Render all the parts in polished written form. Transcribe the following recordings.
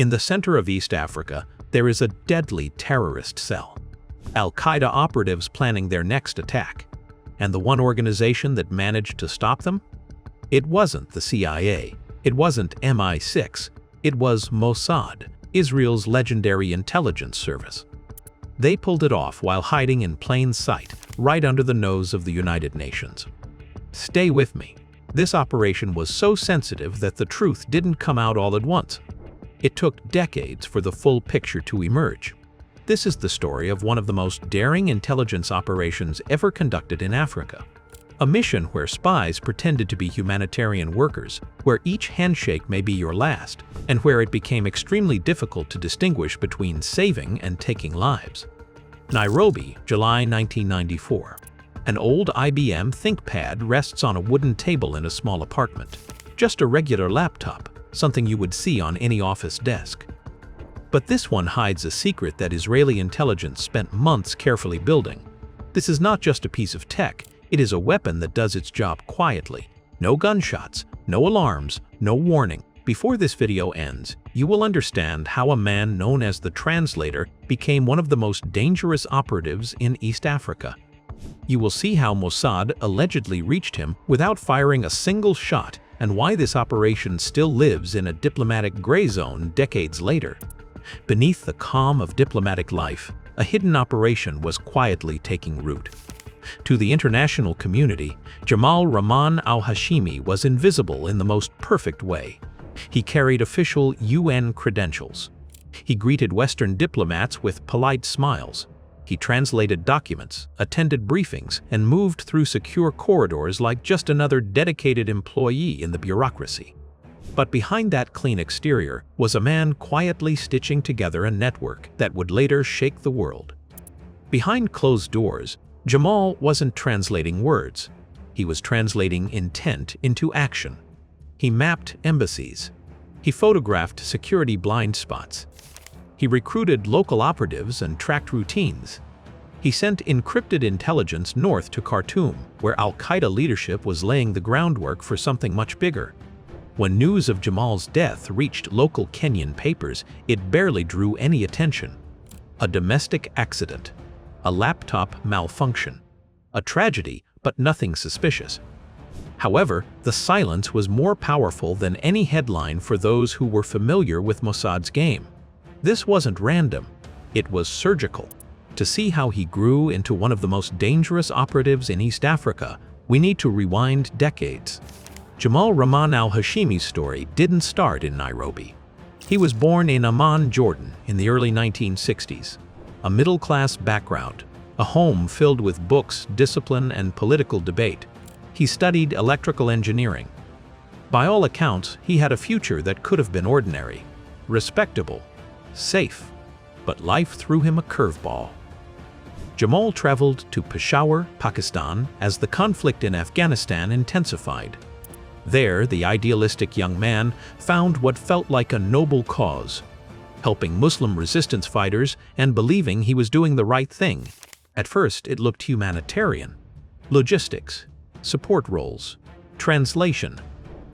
In the center of East Africa, there is a deadly terrorist cell. Al-Qaeda operatives planning their next attack. And the one organization that managed to stop them? It wasn't the CIA. It wasn't MI6. It was Mossad, Israel's legendary intelligence service. They pulled it off while hiding in plain sight, right under the nose of the United Nations. Stay with me. This operation was so sensitive that the truth didn't come out all at once. It took decades for the full picture to emerge. This is the story of one of the most daring intelligence operations ever conducted in Africa. A mission where spies pretended to be humanitarian workers, where each handshake may be your last, and where it became extremely difficult to distinguish between saving and taking lives. Nairobi, July 1994. An old IBM ThinkPad rests on a wooden table in a small apartment. Just a regular laptop, something you would see on any office desk. But this one hides a secret that Israeli intelligence spent months carefully building. This is not just a piece of tech, it is a weapon that does its job quietly. No gunshots, no alarms, no warning. Before this video ends, you will understand how a man known as the Translator became one of the most dangerous operatives in East Africa. You will see how Mossad allegedly reached him without firing a single shot, and why this operation still lives in a diplomatic gray zone decades later. Beneath the calm of diplomatic life, a hidden operation was quietly taking root. To the international community, Jamal Rahman Al-Hashimi was invisible in the most perfect way. He carried official UN credentials. He greeted Western diplomats with polite smiles. He translated documents, attended briefings, and moved through secure corridors like just another dedicated employee in the bureaucracy. But behind that clean exterior was a man quietly stitching together a network that would later shake the world. Behind closed doors, Jamal wasn't translating words. He was translating intent into action. He mapped embassies. He photographed security blind spots. He recruited local operatives and tracked routines. He sent encrypted intelligence north to Khartoum, where Al-Qaeda leadership was laying the groundwork for something much bigger. When news of Jamal's death reached local Kenyan papers, it barely drew any attention. A domestic accident. A laptop malfunction. A tragedy, but nothing suspicious. However, the silence was more powerful than any headline for those who were familiar with Mossad's game. This wasn't random, it was surgical. To see how he grew into one of the most dangerous operatives in East Africa, we need to rewind decades. Jamal Rahman al-Hashimi's story didn't start in Nairobi. He was born in Amman, Jordan, in the early 1960s. A middle-class background, a home filled with books, discipline, and political debate. He studied electrical engineering. By all accounts, he had a future that could have been ordinary, respectable, safe, but life threw him a curveball. Jamal traveled to Peshawar, Pakistan, as the conflict in Afghanistan intensified. There, the idealistic young man found what felt like a noble cause, helping Muslim resistance fighters and believing he was doing the right thing. At first, it looked humanitarian. Logistics, support roles, translation.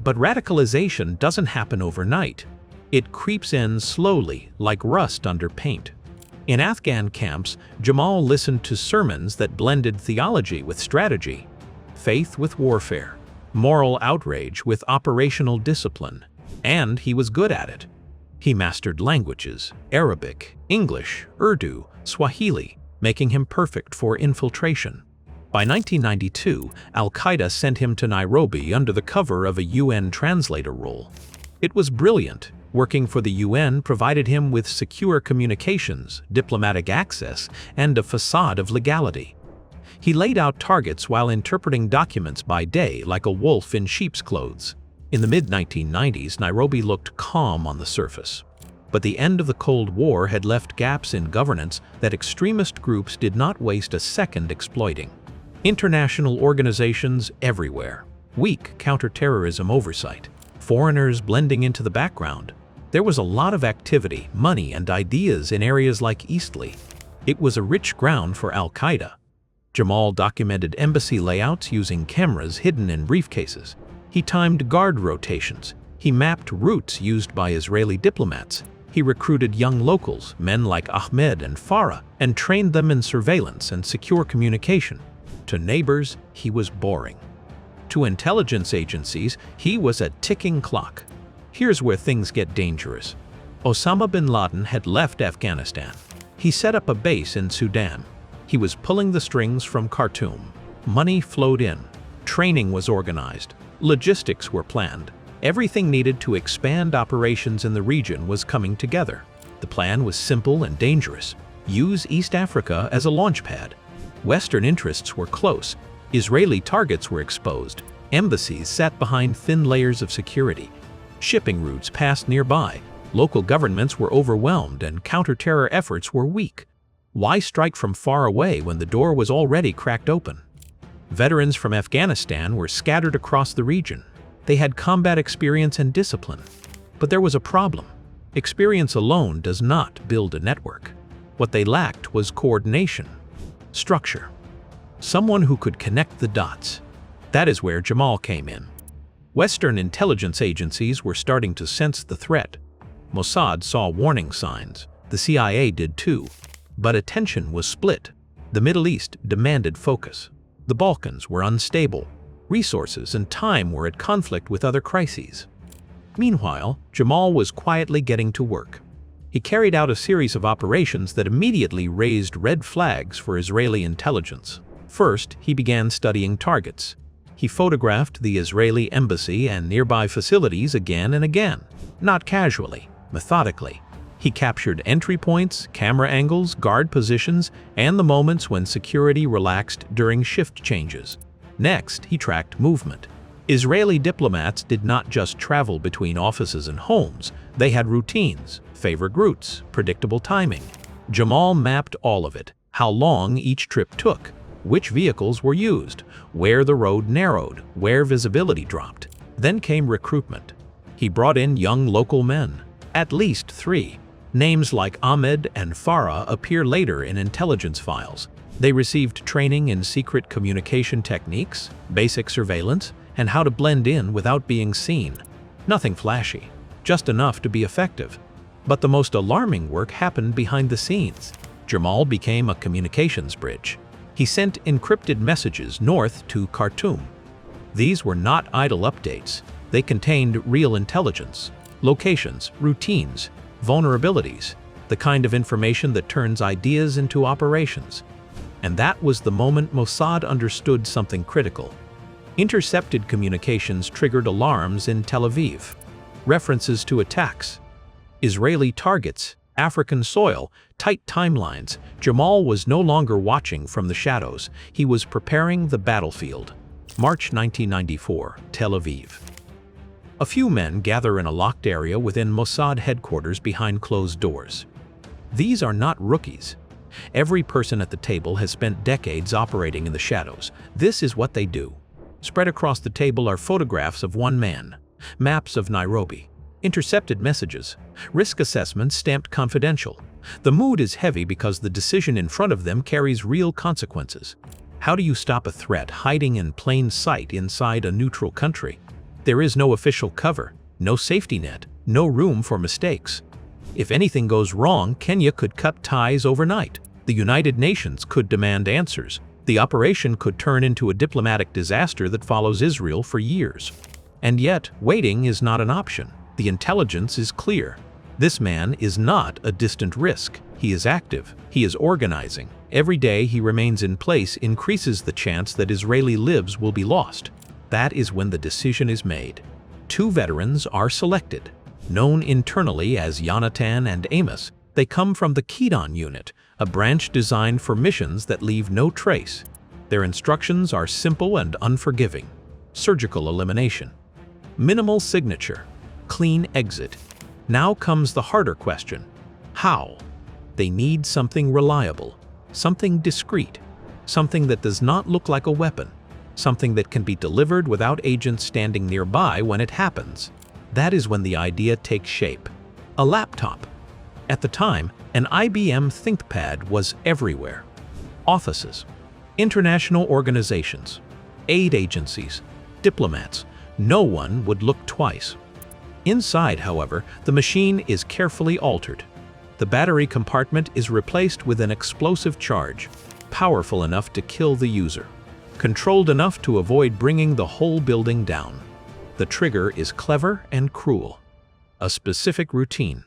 But radicalization doesn't happen overnight. It creeps in slowly, like rust under paint. In Afghan camps, Jamal listened to sermons that blended theology with strategy, faith with warfare, moral outrage with operational discipline. And he was good at it. He mastered languages, Arabic, English, Urdu, Swahili, making him perfect for infiltration. By 1992, Al-Qaeda sent him to Nairobi under the cover of a UN translator role. It was brilliant. Working for the UN provided him with secure communications, diplomatic access, and a facade of legality. He laid out targets while interpreting documents by day like a wolf in sheep's clothes. In the mid-1990s, Nairobi looked calm on the surface. But the end of the Cold War had left gaps in governance that extremist groups did not waste a second exploiting. International organizations everywhere, weak counterterrorism oversight, foreigners blending into the background. There was a lot of activity, money, and ideas in areas like Eastleigh. It was a rich ground for Al-Qaeda. Jamal documented embassy layouts using cameras hidden in briefcases. He timed guard rotations. He mapped routes used by Israeli diplomats. He recruited young locals, men like Ahmed and Farah, and trained them in surveillance and secure communication. To neighbors, he was boring. To intelligence agencies, he was a ticking clock. Here's where things get dangerous. Osama bin Laden had left Afghanistan. He set up a base in Sudan. He was pulling the strings from Khartoum. Money flowed in. Training was organized. Logistics were planned. Everything needed to expand operations in the region was coming together. The plan was simple and dangerous. Use East Africa as a launchpad. Western interests were close. Israeli targets were exposed. Embassies sat behind thin layers of security. Shipping routes passed nearby. Local governments were overwhelmed and counter-terror efforts were weak. Why strike from far away when the door was already cracked open? Veterans from Afghanistan were scattered across the region. They had combat experience and discipline. But there was a problem. Experience alone does not build a network. What they lacked was coordination, structure, someone who could connect the dots. That is where Jamal came in. Western intelligence agencies were starting to sense the threat. Mossad saw warning signs. The CIA did too. But attention was split. The Middle East demanded focus. The Balkans were unstable. Resources and time were at conflict with other crises. Meanwhile, Jamal was quietly getting to work. He carried out a series of operations that immediately raised red flags for Israeli intelligence. First, he began studying targets. He photographed the Israeli embassy and nearby facilities again and again, not casually, methodically. He captured entry points, camera angles, guard positions, and the moments when security relaxed during shift changes. Next, he tracked movement. Israeli diplomats did not just travel between offices and homes. They had routines, favored routes, predictable timing. Jamal mapped all of it: how long each trip took, which vehicles were used, where the road narrowed, where visibility dropped. Then came recruitment. He brought in young local men, at least 3. Names like Ahmed and Farah appear later in intelligence files. They received training in secret communication techniques, basic surveillance, and how to blend in without being seen. Nothing flashy, just enough to be effective. But the most alarming work happened behind the scenes. Jamal became a communications bridge. He sent encrypted messages north to Khartoum. These were not idle updates. They contained real intelligence, locations, routines, vulnerabilities, the kind of information that turns ideas into operations. And that was the moment Mossad understood something critical. Intercepted communications triggered alarms in Tel Aviv. References to attacks, Israeli targets, African soil, tight timelines. Jamal was no longer watching from the shadows. He was preparing the battlefield. March 1994, Tel Aviv. A few men gather in a locked area within Mossad headquarters behind closed doors. These are not rookies. Every person at the table has spent decades operating in the shadows. This is what they do. Spread across the table are photographs of one man, maps of Nairobi, intercepted messages, risk assessments stamped confidential. The mood is heavy because the decision in front of them carries real consequences. How do you stop a threat hiding in plain sight inside a neutral country? There is no official cover, no safety net, no room for mistakes. If anything goes wrong, Kenya could cut ties overnight. The United Nations could demand answers. The operation could turn into a diplomatic disaster that follows Israel for years. And yet, waiting is not an option. The intelligence is clear. This man is not a distant risk. He is active. He is organizing. Every day he remains in place increases the chance that Israeli lives will be lost. That is when the decision is made. 2 veterans are selected. Known internally as Yonatan and Amos, they come from the Kidon unit, a branch designed for missions that leave no trace. Their instructions are simple and unforgiving. Surgical elimination. Minimal signature. Clean exit. Now comes the harder question. How? They need something reliable, something discreet, something that does not look like a weapon, something that can be delivered without agents standing nearby when it happens. That is when the idea takes shape. A laptop. At the time, an IBM ThinkPad was everywhere. Offices, international organizations, aid agencies, diplomats. No one would look twice. Inside, however, the machine is carefully altered. The battery compartment is replaced with an explosive charge, powerful enough to kill the user, controlled enough to avoid bringing the whole building down. The trigger is clever and cruel. A specific routine,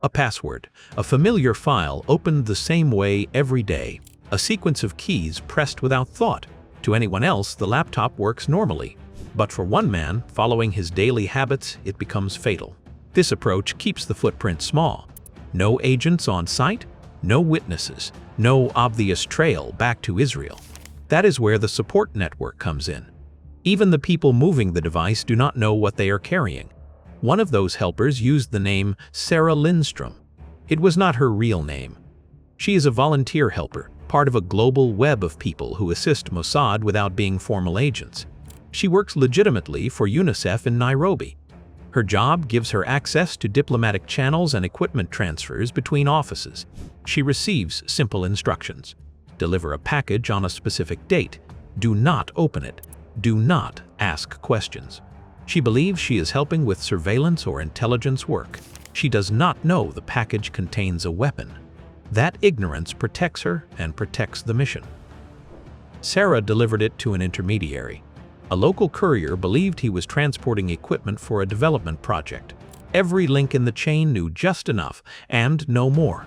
a password, a familiar file opened the same way every day, a sequence of keys pressed without thought. To anyone else, the laptop works normally. But for one man, following his daily habits, it becomes fatal. This approach keeps the footprint small. No agents on site, no witnesses, no obvious trail back to Israel. That is where the support network comes in. Even the people moving the device do not know what they are carrying. One of those helpers used the name Sarah Lindstrom. It was not her real name. She is a volunteer helper, part of a global web of people who assist Mossad without being formal agents. She works legitimately for UNICEF in Nairobi. Her job gives her access to diplomatic channels and equipment transfers between offices. She receives simple instructions. Deliver a package on a specific date. Do not open it. Do not ask questions. She believes she is helping with surveillance or intelligence work. She does not know the package contains a weapon. That ignorance protects her and protects the mission. Sarah delivered it to an intermediary. A local courier believed he was transporting equipment for a development project. Every link in the chain knew just enough and no more.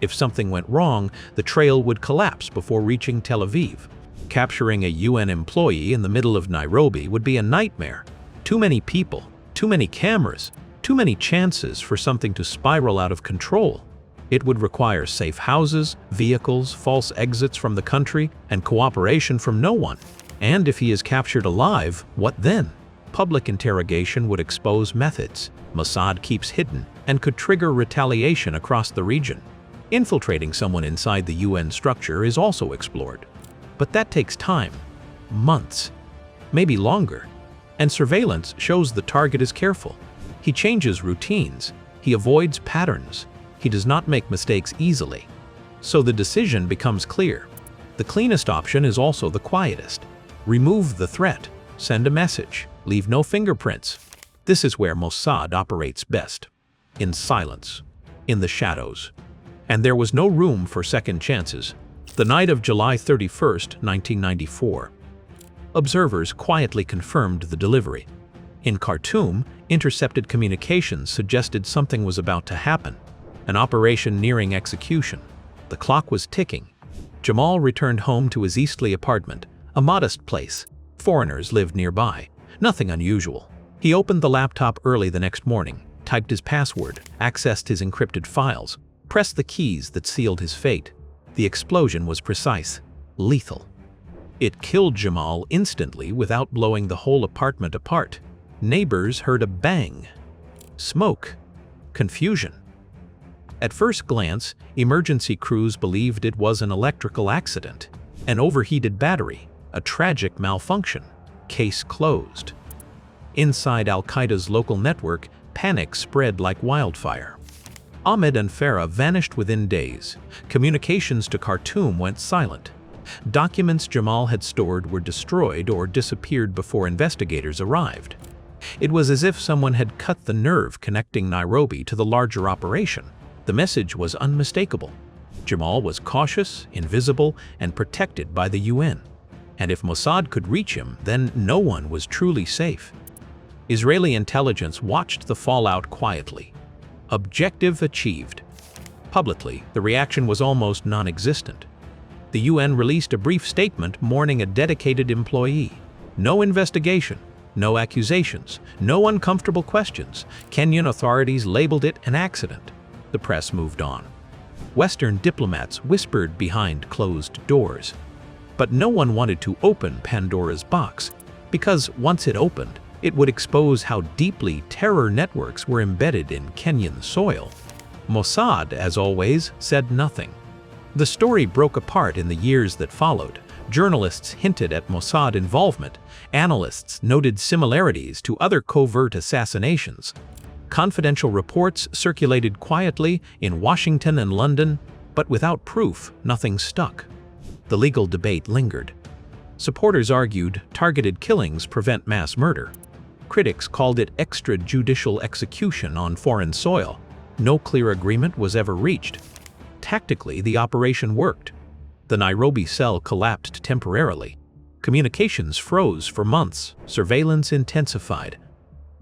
If something went wrong, the trail would collapse before reaching Tel Aviv. Capturing a UN employee in the middle of Nairobi would be a nightmare. Too many people, too many cameras, too many chances for something to spiral out of control. It would require safe houses, vehicles, false exits from the country, and cooperation from no one. And if he is captured alive, what then? Public interrogation would expose methods Mossad keeps hidden and could trigger retaliation across the region. Infiltrating someone inside the UN structure is also explored. But that takes time, months, maybe longer. And surveillance shows the target is careful. He changes routines. He avoids patterns. He does not make mistakes easily. So the decision becomes clear. The cleanest option is also the quietest. Remove the threat, send a message, leave no fingerprints. This is where Mossad operates best. In silence, in the shadows. And there was no room for second chances. The night of July 31st, 1994. Observers quietly confirmed the delivery. In Khartoum, intercepted communications suggested something was about to happen. An operation nearing execution. The clock was ticking. Jamal returned home to his Eastleigh apartment. A modest place. Foreigners lived nearby. Nothing unusual. He opened the laptop early the next morning, typed his password, accessed his encrypted files, pressed the keys that sealed his fate. The explosion was precise, lethal. It killed Jamal instantly without blowing the whole apartment apart. Neighbors heard a bang. Smoke. Confusion. At first glance, emergency crews believed it was an electrical accident, an overheated battery. A tragic malfunction. Case closed. Inside Al-Qaeda's local network, panic spread like wildfire. Ahmed and Farah vanished within days. Communications to Khartoum went silent. Documents Jamal had stored were destroyed or disappeared before investigators arrived. It was as if someone had cut the nerve connecting Nairobi to the larger operation. The message was unmistakable. Jamal was cautious, invisible, and protected by the UN. And if Mossad could reach him, then no one was truly safe. Israeli intelligence watched the fallout quietly. Objective achieved. Publicly, the reaction was almost non-existent. The UN released a brief statement mourning a dedicated employee. No investigation, no accusations, no uncomfortable questions. Kenyan authorities labeled it an accident. The press moved on. Western diplomats whispered behind closed doors. But no one wanted to open Pandora's box, because once it opened, it would expose how deeply terror networks were embedded in Kenyan soil. Mossad, as always, said nothing. The story broke apart in the years that followed. Journalists hinted at Mossad involvement. Analysts noted similarities to other covert assassinations. Confidential reports circulated quietly in Washington and London, but without proof, nothing stuck. The legal debate lingered. Supporters argued targeted killings prevent mass murder. critics called it extrajudicial execution on foreign soil. No clear agreement was ever reached. Tactically, the operation worked. The Nairobi cell collapsed temporarily. Communications froze for months, surveillance intensified.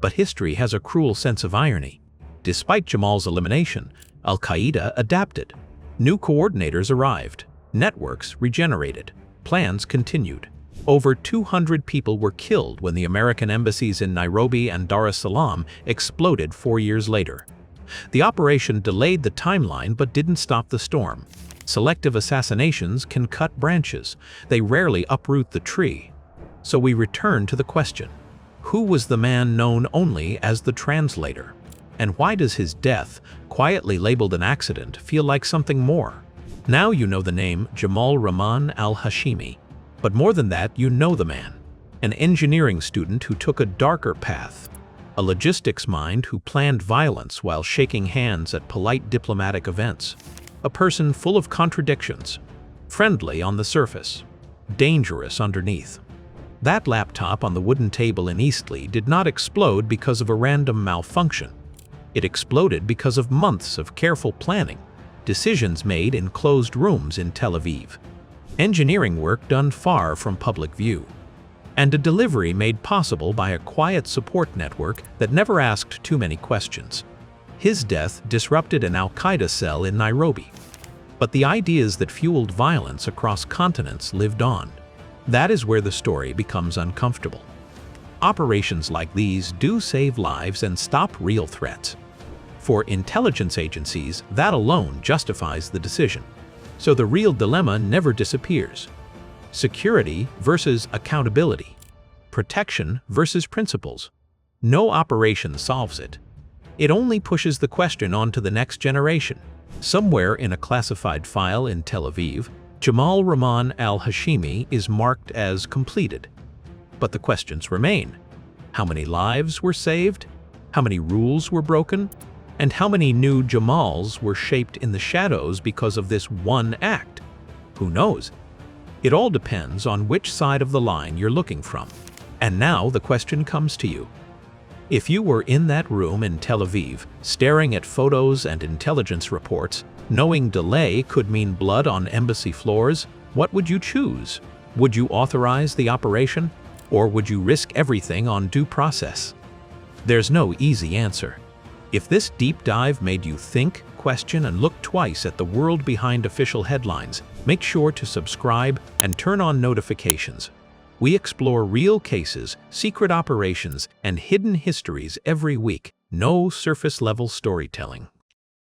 But history has a cruel sense of irony. Despite Jamal's elimination, Al-Qaeda adapted. New coordinators arrived. Networks regenerated. Plans continued. Over 200 people were killed when the American embassies in Nairobi and Dar es Salaam exploded 4 years later. The operation delayed the timeline but didn't stop the storm. Selective assassinations can cut branches. They rarely uproot the tree. So we return to the question: who was the man known only as the translator? And why does his death, quietly labeled an accident, feel like something more? Now you know the name Jamal Rahman Al-Hashimi. But more than that, you know the man. An engineering student who took a darker path. A logistics mind who planned violence while shaking hands at polite diplomatic events. A person full of contradictions. Friendly on the surface. Dangerous underneath. That laptop on the wooden table in Eastleigh did not explode because of a random malfunction. It exploded because of months of careful planning. Decisions made in closed rooms in Tel Aviv. Engineering work done far from public view. And a delivery made possible by a quiet support network that never asked too many questions. His death disrupted an Al-Qaeda cell in Nairobi. But the ideas that fueled violence across continents lived on. That is where the story becomes uncomfortable. Operations like these do save lives and stop real threats. For intelligence agencies, that alone justifies the decision. So the real dilemma never disappears. Security versus accountability. Protection versus principles. No operation solves it. It only pushes the question on to the next generation. Somewhere in a classified file in Tel Aviv, Jamal Rahman Al-Hashimi is marked as completed. But the questions remain. How many lives were saved? How many rules were broken? And how many new Jamals were shaped in the shadows because of this one act? Who knows? It all depends on which side of the line you're looking from. And now the question comes to you. If you were in that room in Tel Aviv, staring at photos and intelligence reports, knowing delay could mean blood on embassy floors, what would you choose? Would you authorize the operation? Or would you risk everything on due process? There's no easy answer. If this deep dive made you think, question, and look twice at the world behind official headlines, make sure to subscribe and turn on notifications. We explore real cases, secret operations, and hidden histories every week. No surface-level storytelling.